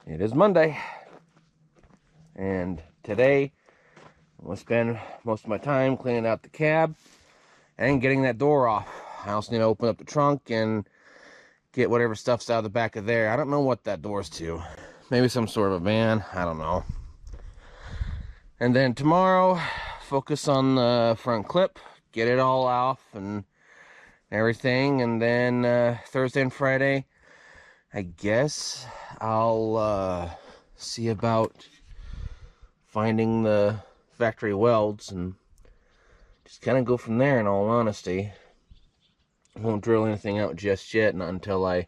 It is Monday, and today I'm going to spend most of my time cleaning out the cab and getting that door off. I also need to open up the trunk and get whatever stuff's out of the back of there. I don't know what that door's to. Maybe some sort of a van. I don't know. And then tomorrow, focus on the front clip, get it all off and everything. And then Thursday and Friday, I guess I'll see about finding the factory welds and just kind of go from there. In all honesty, I won't drill anything out just yet, not until I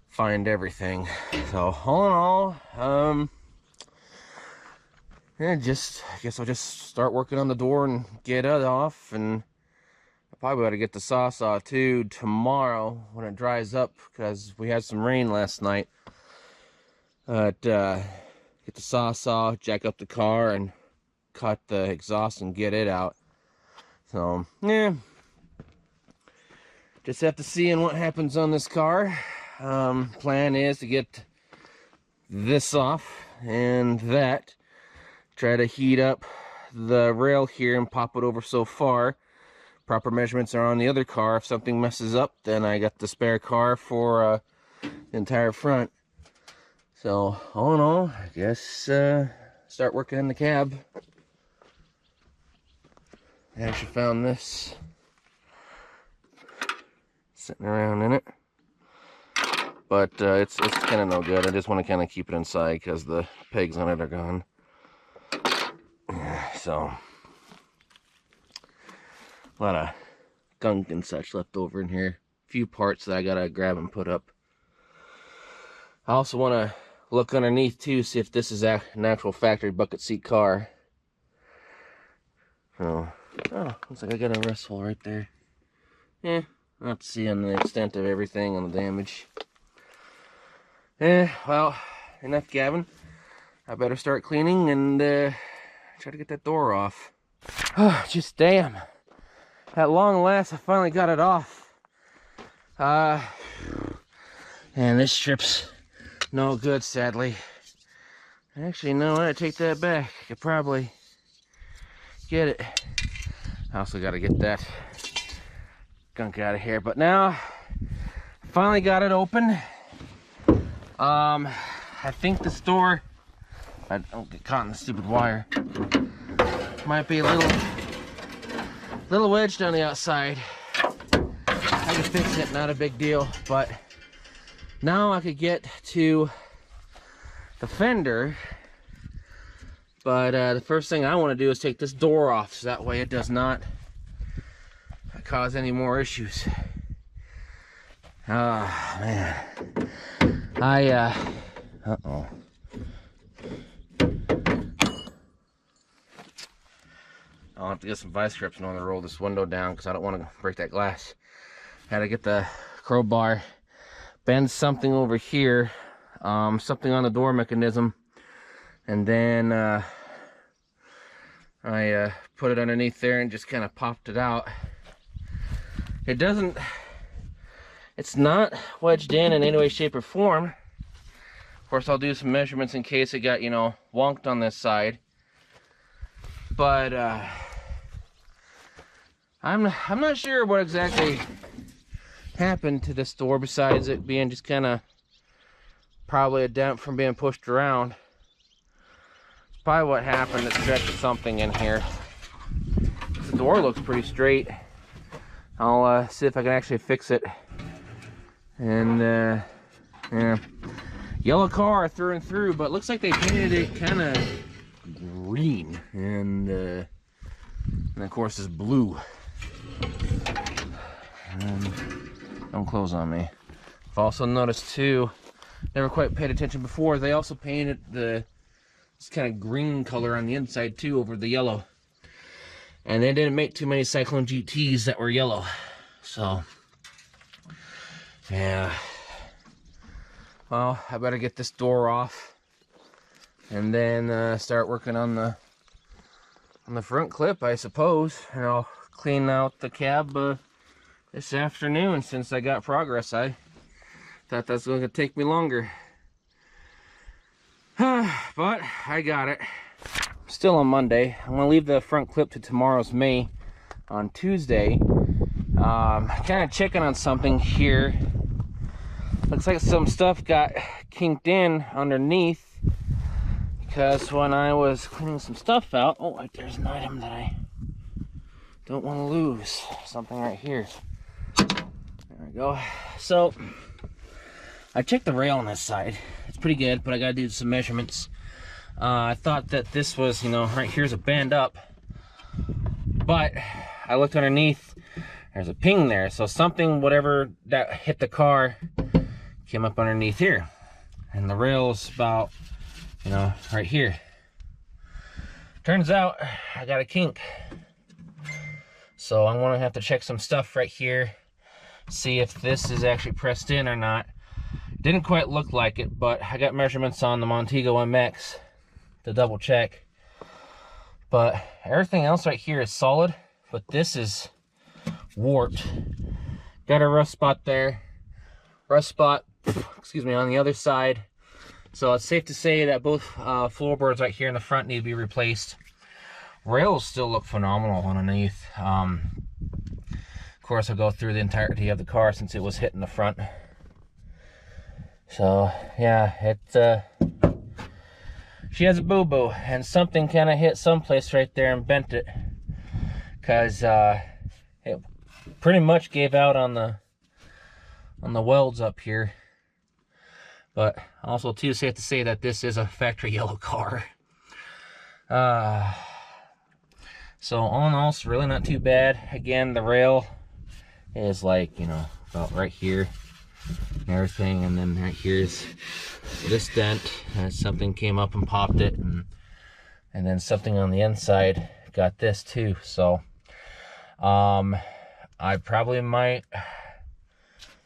find everything. So all in all, yeah, I guess I'll just start working on the door and get it off. And I probably ought to get the saw too tomorrow when it dries up, because we had some rain last night. Get the saw, jack up the car, and cut the exhaust and get it out. So yeah, just have to see what happens on this car. Plan is to get this off and that. Try to heat up the rail here and pop it over so far. Proper measurements are on the other car. If something messes up, then I got the spare car for the entire front. So all in all, I guess start working in the cab. I actually found this sitting around in it, but it's kind of no good. I just want to kind of keep it inside because the pegs on it are gone. So a lot of gunk and such left over in here. A few parts that I gotta grab and put up. I also want to look underneath too, see if this is an actual factory bucket seat car. Oh, looks like I got a rust hole right there. Yeah, I'll have to see on the extent of everything on the damage. Well, enough gabbing. I better start cleaning and try to get that door off. Oh, just damn. At long last, I finally got it off. And this strip's no good, sadly. Actually, no, I take that back. I could probably get it. I also got to get that gunk out of here. But now, I finally got it open. I think this door, I don't get caught in the stupid wire, might be a little wedged on the outside. I can fix it, not a big deal. But now I could get to the fender. But the first thing I want to do is take this door off, so that way it does not cause any more issues. Oh man, uh-oh. I'll have to get some vice grips and want to roll this window down because I don't want to break that glass. Had to get the crowbar, bend something over here, something on the door mechanism, and then I put it underneath there and just kind of popped it out. It's not wedged in any way, shape, or form. Of course, I'll do some measurements in case it got, wonked on this side. But I'm not sure what exactly happened to this door besides it being just kind of probably a dent from being pushed around. It's probably what happened that stretched something in here. The door looks pretty straight. I'll see if I can actually fix it. And yeah, yellow car through and through, but looks like they painted it kind of green and of course is blue. Don't close on me. I've also noticed too, never quite paid attention before, they also painted this kind of green color on the inside too over the yellow. And they didn't make too many Cyclone GTs that were yellow. So yeah, well, I better get this door off and then start working on the front clip, I suppose. And I'll clean out the cab this afternoon, since I got progress. I thought that's going to take me longer. But I got it. Still on Monday. I'm gonna leave the front clip to tomorrow's May. On Tuesday, kind of checking on something here. Looks like some stuff got kinked in underneath, because when I was cleaning some stuff out, oh, there's an item that I don't want to lose. Something right here. There we go. So I checked the rail on this side. It's pretty good, but I gotta do some measurements. I thought that this was, you know, right here's a bend up, but I looked underneath, there's a ping there. So something, whatever that hit the car, came up underneath here. And the rail's about, you know, right here. Turns out I got a kink. So I'm gonna have to check some stuff right here, see if this is actually pressed in or not. Didn't quite look like it, but I got measurements on the Montego MX to double check. But everything else right here is solid, but this is warped. Got a rust spot there, rust spot, excuse me, on the other side. So it's safe to say that both floorboards right here in the front need to be replaced. Rails still look phenomenal underneath. Of course, I'll go through the entirety of the car since it was hitting the front. So yeah, she has a boo-boo, and something kind of hit someplace right there and bent it, because it pretty much gave out on the welds up here. But also too safe to say that this is a factory yellow car. So all in all, it's really not too bad. Again, the rail is like, you know, about right here and everything, and then right here's this dent. Something came up and popped it, and then something on the inside got this too. So I probably might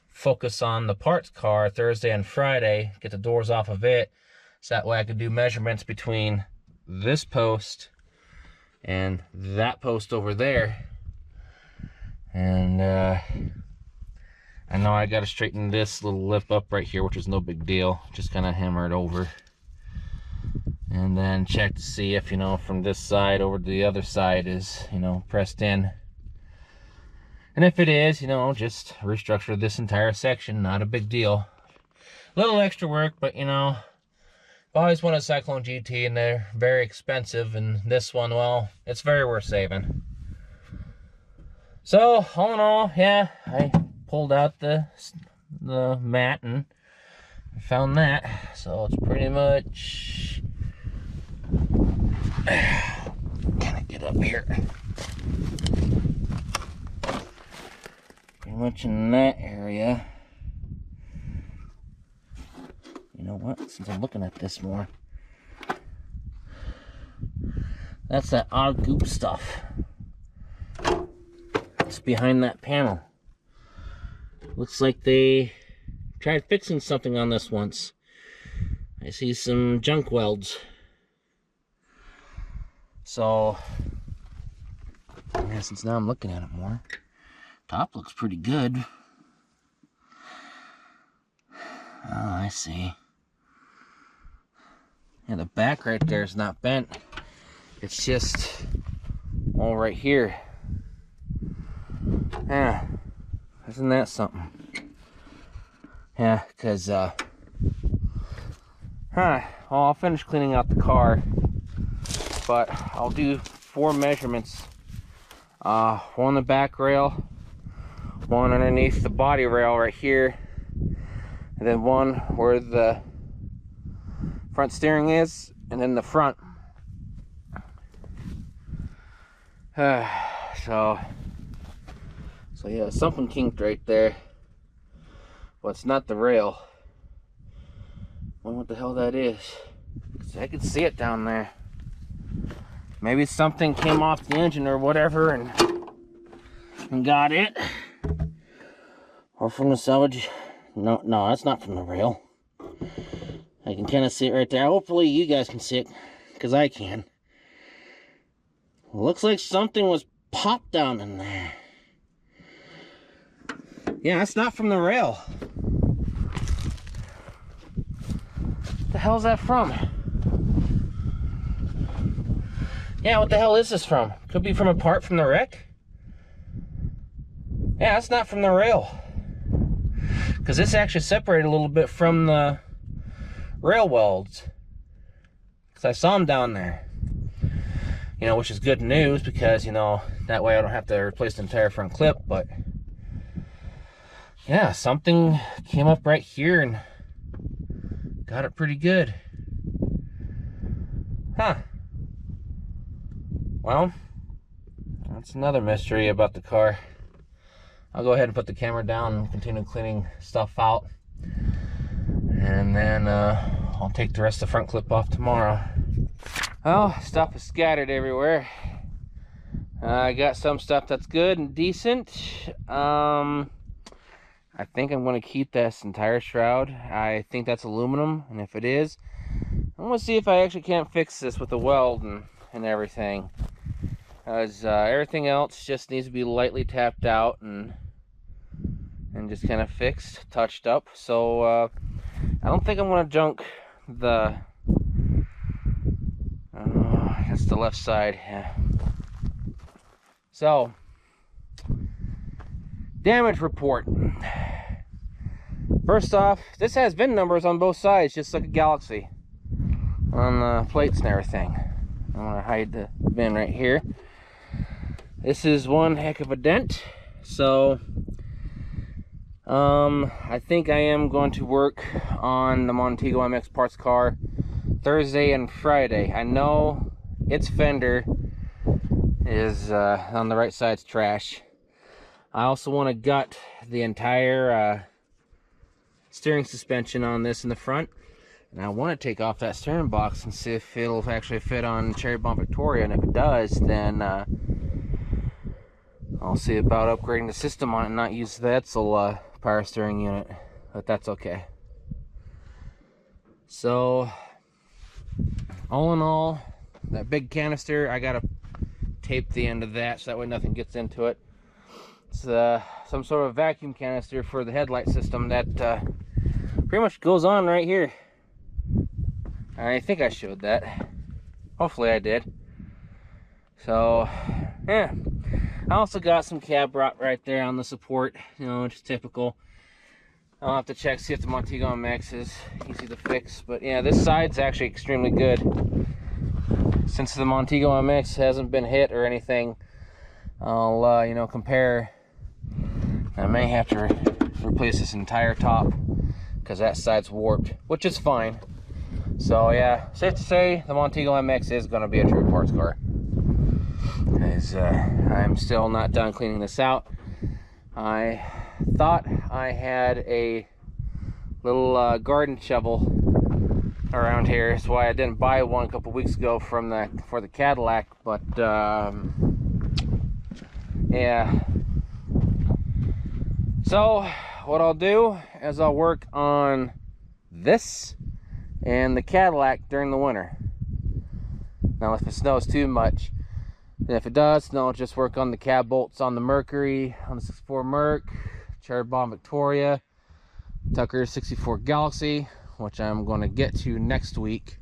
focus on the parts car Thursday and Friday, get the doors off of it, so that way I could do measurements between this post and that post over there. And I know I got to straighten this little lip up right here, which is no big deal, just kind of hammer it over, and then check to see if, you know, from this side over to the other side is, you know, pressed in. And if it is, you know, just restructure this entire section. Not a big deal. A little extra work, but, you know, I've always wanted a Cyclone GT, and they're very expensive. And this one, well, it's very worth saving. So, all in all, yeah, I pulled out the mat and found that. So it's pretty much... Can I get up here? Pretty much in that area. You know what? Since I'm looking at this more, that's that odd goop stuff. It's behind that panel. Looks like they tried fixing something on this once. I see some junk welds. So, yeah, since now I'm looking at it more, top looks pretty good. Oh, I see. Yeah, the back right there is not bent. It's just all right here. Yeah, isn't that something? Yeah, because, I'll finish cleaning out the car, but I'll do 4 measurements. One on the back rail, one underneath the body rail right here, and then one where the front steering is, and then the front. So yeah, something kinked right there. Well, it's not the rail. I wonder what the hell that is. I can see it down there. Maybe something came off the engine or whatever and got it. Or from the salvage. No, that's not from the rail. I can kind of see it right there. Hopefully you guys can see it, because I can. Looks like something was popped down in there. Yeah, that's not from the rail. What the hell's that from? Yeah, what the hell is this from? Could be from a part from the wreck. Yeah, that's not from the rail. Because this actually separated a little bit from the rail welds. Because I saw them down there. You know, which is good news because, you know, that way I don't have to replace the entire front clip. But yeah, something came up right here and got it pretty good. Huh. Well, that's another mystery about the car. I'll go ahead and put the camera down and continue cleaning stuff out. And then I'll take the rest of the front clip off tomorrow. Well, stuff is scattered everywhere. I got some stuff that's good and decent. I think I'm going to keep this entire shroud. I think that's aluminum, and if it is, I'm going to see if I actually can't fix this with a weld and everything. As everything else just needs to be lightly tapped out and just kind of fixed, touched up. So I don't think I'm going to junk the that's the left side. Yeah. So damage report. First off, this has VIN numbers on both sides, just like a Galaxy on the plates and everything. I'm going to hide the VIN right here. This is one heck of a dent. So I think I am going to work on the Montego MX parts car Thursday and Friday. I know its fender is on the right side's trash. I also want to gut the entire steering suspension on this in the front, and I want to take off that steering box and see if it'll actually fit on Cherry Bomb Victoria, and if it does, then I'll see about upgrading the system on it and not use the Edsel power steering unit, but that's okay. So all in all, that big canister, I gotta tape the end of that so that way nothing gets into it. It's some sort of vacuum canister for the headlight system that pretty much goes on right here. I think I showed that. Hopefully I did. So yeah, I also got some cab rot right there on the support, you know, just typical. I'll have to check, see if the Montego MX is easy to fix. But yeah, this side's actually extremely good. Since the Montego MX hasn't been hit or anything, I'll, you know, compare. I may have to replace this entire top because that side's warped, which is fine. So yeah, safe to say the Montego MX is going to be a true parts car. Because I'm still not done cleaning this out. I thought I had a little garden shovel around here. That's why I didn't buy one a couple weeks ago for the Cadillac. But yeah. So what I'll do is I'll work on this and the Cadillac during the winter. Now, if it snows too much, and if it does, then I'll just work on the cab bolts on the Mercury, on the 64 Merc, Cherry Bomb Victoria, Tucker 64 Galaxy, which I'm going to get to next week.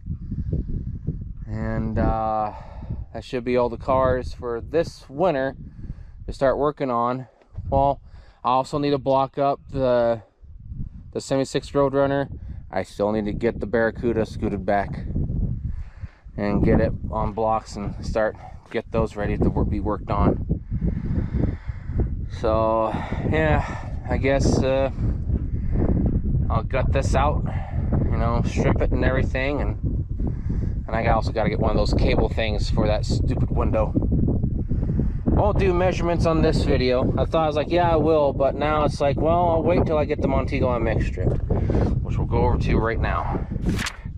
And that should be all the cars for this winter to start working on. Well, I also need to block up the 76 Roadrunner. I still need to get the Barracuda scooted back and get it on blocks and get those ready to be worked on. So yeah, I guess I'll gut this out, you know, strip it and everything, and I also got to get one of those cable things for that stupid window. Won't do measurements on this video. I thought, I was like, yeah, I will, but now it's like, well, I'll wait till I get the Montego MX stripped, which we'll go over to right now.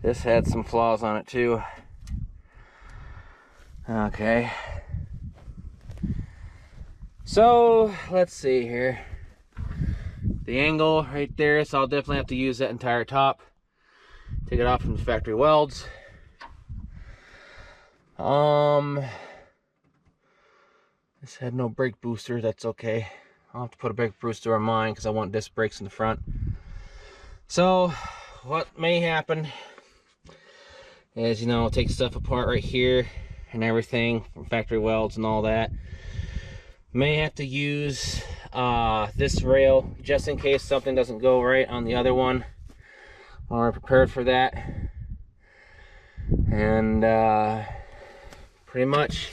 This had some flaws on it too. Okay. So let's see here. The angle right there, so I'll definitely have to use that entire top. Take it off from the factory welds. This had no brake booster, that's okay. I'll have to put a brake booster on mine because I want disc brakes in the front. So what may happen is, you know, I'll take stuff apart right here and everything from factory welds and all that. May have to use this rail just in case something doesn't go right on the other one. We're prepared for that. And pretty much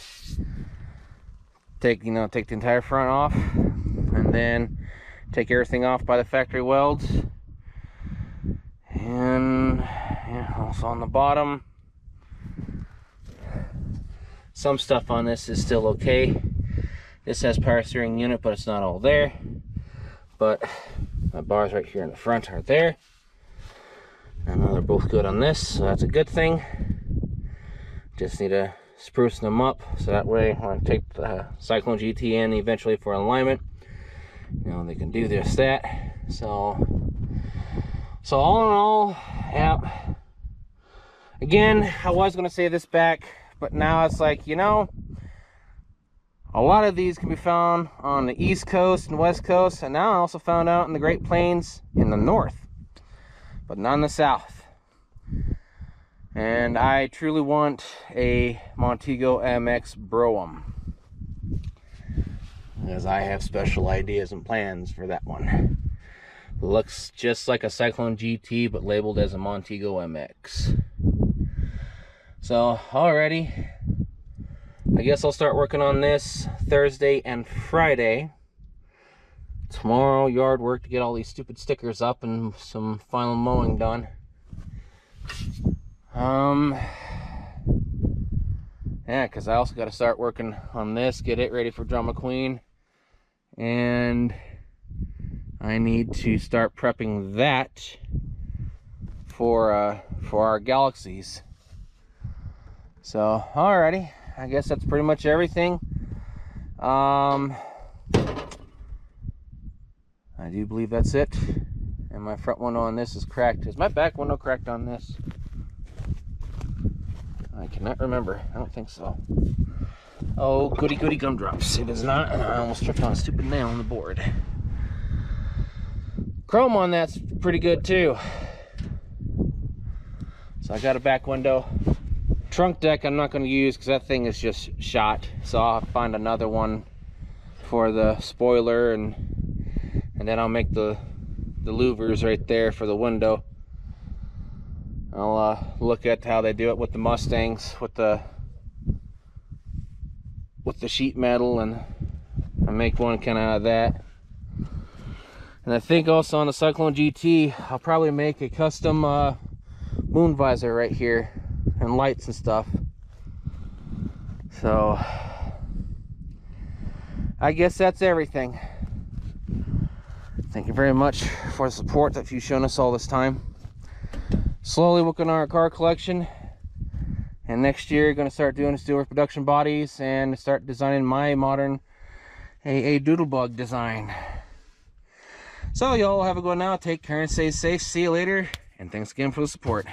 take the entire front off, and then take everything off by the factory welds. And yeah, also on the bottom, some stuff on this is still okay. This has power steering unit, but it's not all there. But my bars right here in the front are there. I know they're both good on this, so that's a good thing. Just need to spruce them up, so that way when I take the Cyclone GT in eventually for alignment, you know, they can do this, that. So all in all, yeah. Again, I was gonna say this back, but now it's like, you know, a lot of these can be found on the East Coast and West Coast, and now I also found out in the Great Plains in the North, but not in the South. And I truly want a Montego MX Brougham, because I have special ideas and plans for that one. It looks just like a Cyclone GT, but labeled as a Montego MX. So, alrighty. I guess I'll start working on this Thursday and Friday. Tomorrow, yard work to get all these stupid stickers up and some final mowing done. Yeah, because I also got to start working on this, get it ready for Drama Queen. And I need to start prepping that for our Galaxies. So, alrighty. I guess that's pretty much everything. I do believe that's it. And my front window on this is cracked. Is my back window cracked on this? I cannot remember. I don't think so. Oh, goody goody gumdrops. It is not, and I almost tripped on a stupid nail on the board. Chrome on that's pretty good too. So I got a back window. Trunk deck I'm not going to use because that thing is just shot. So I'll find another one for the spoiler, and then I'll make the louvers right there for the window. I'll look at how they do it with the Mustangs, with the sheet metal, and I make one kind of out of that. And I think also on the Cyclone GT, I'll probably make a custom moon visor right here, and lights and stuff. So I guess that's everything. Thank you very much for the support that you've shown us all this time. Slowly working on our car collection, and next year going to start doing steel production bodies and start designing my modern AA Doodlebug design. So y'all have a good one now. Take care and stay safe. See you later, and thanks again for the support.